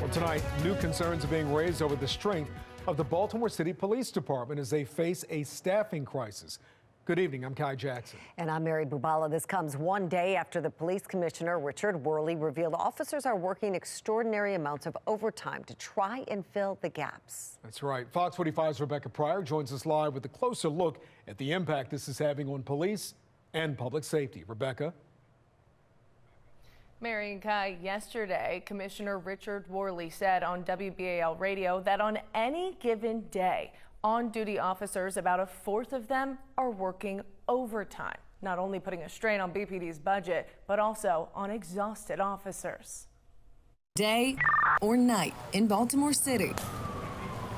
Well, tonight, new concerns are being raised over the strength of the Baltimore City Police Department as they face a staffing crisis. Good evening, I'm Kai Jackson. And I'm Mary Bubala. This comes one day after the police commissioner, Richard Worley, revealed officers are working extraordinary amounts of overtime to try and fill the gaps. That's right. Fox 45's Rebecca Pryor joins us live with a closer look at the impact this is having on police and public safety. Rebecca? Mary and Kai, yesterday, Commissioner Richard Worley said on WBAL radio that on any given day, on-duty officers, about a fourth of them are working overtime, not only putting a strain on BPD's budget, but also on exhausted officers. Day or night in Baltimore City,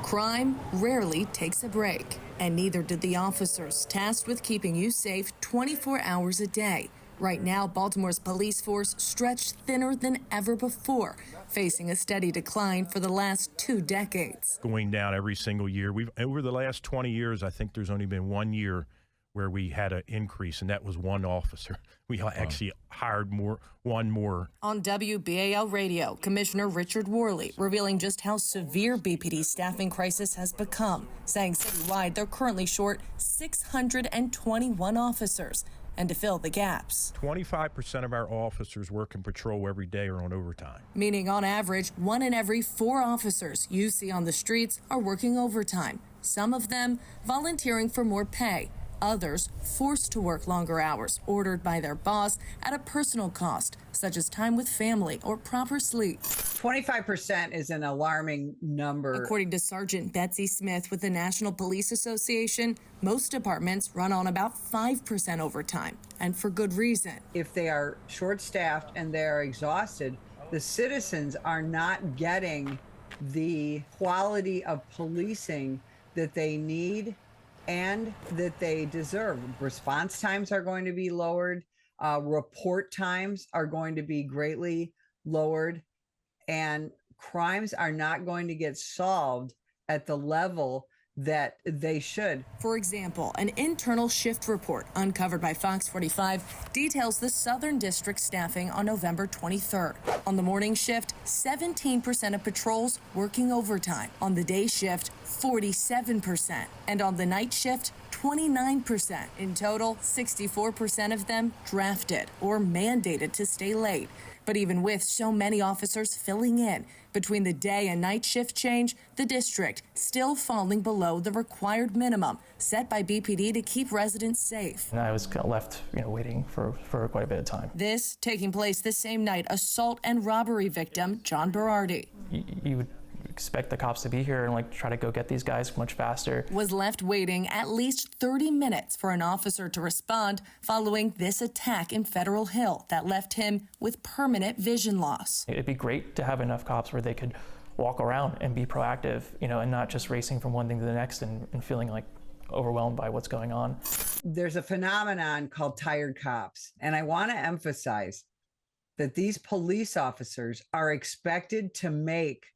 crime rarely takes a break, and neither did the officers tasked with keeping you safe 24 hours a day. Right now, Baltimore's police force stretched thinner than ever before, facing a steady decline for the last 2 decades. Going down every single year. Over the last 20 years, I think there's only been 1 year where we had an increase, and that was 1 officer. We actually hired one more. On WBAL radio, Commissioner Richard Worley revealing just how severe BPD's staffing crisis has become, saying citywide they're currently short 621 officers. And to fill the gaps. 25% of our officers working patrol every day are on overtime. Meaning on average, 1 in every 4 officers you see on the streets are working overtime. Some of them volunteering for more pay. Others forced to work longer hours, ordered by their boss at a personal cost, such as time with family or proper sleep. 25% is an alarming number. According to Sergeant Betsy Smith with the National Police Association, most departments run on about 5% overtime, and for good reason. If they are short-staffed and they are exhausted, the citizens are not getting the quality of policing that they need and that they deserve. Response times are going to be lowered. Report times are going to be greatly lowered. And crimes are not going to get solved at the level that they should. For example, an internal shift report uncovered by Fox 45 details the Southern District staffing on November 23rd. On the morning shift, 17% of patrols working overtime. On the day shift, 47%. And on the night shift, 29%. In total, 64% of them drafted or mandated to stay late. But even with so many officers filling in, between the day and night shift change, the district still falling below the required minimum set by BPD to keep residents safe. And I was left, waiting for quite a bit of time. This taking place the same night assault and robbery victim John Berardi. You would expect the cops to be here and try to go get these guys much faster. Was left waiting at least 30 minutes for an officer to respond following this attack in Federal Hill that left him with permanent vision loss. It'd be great to have enough cops where they could walk around and be proactive, and not just racing from one thing to the next and feeling overwhelmed by what's going on. There's a phenomenon called tired cops, and I want to emphasize that these police officers are expected to make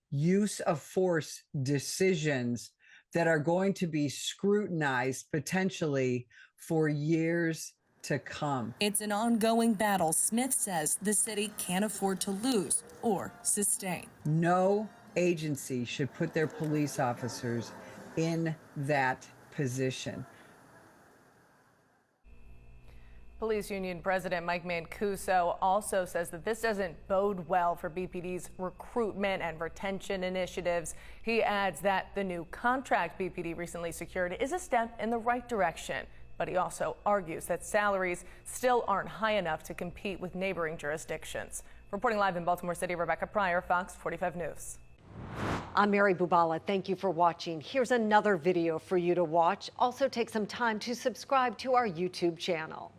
use of force decisions that are going to be scrutinized potentially for years to come. It's an ongoing battle Smith says the city can't afford to lose or sustain. No agency should put their police officers in that position. Police Union President Mike Mancuso also says that this doesn't bode well for BPD's recruitment and retention initiatives. He adds that the new contract BPD recently secured is a step in the right direction, but he also argues that salaries still aren't high enough to compete with neighboring jurisdictions. Reporting live in Baltimore City, Rebecca Pryor, Fox 45 News. I'm Mary Bubala. Thank you for watching. Here's another video for you to watch. Also take some time to subscribe to our YouTube channel.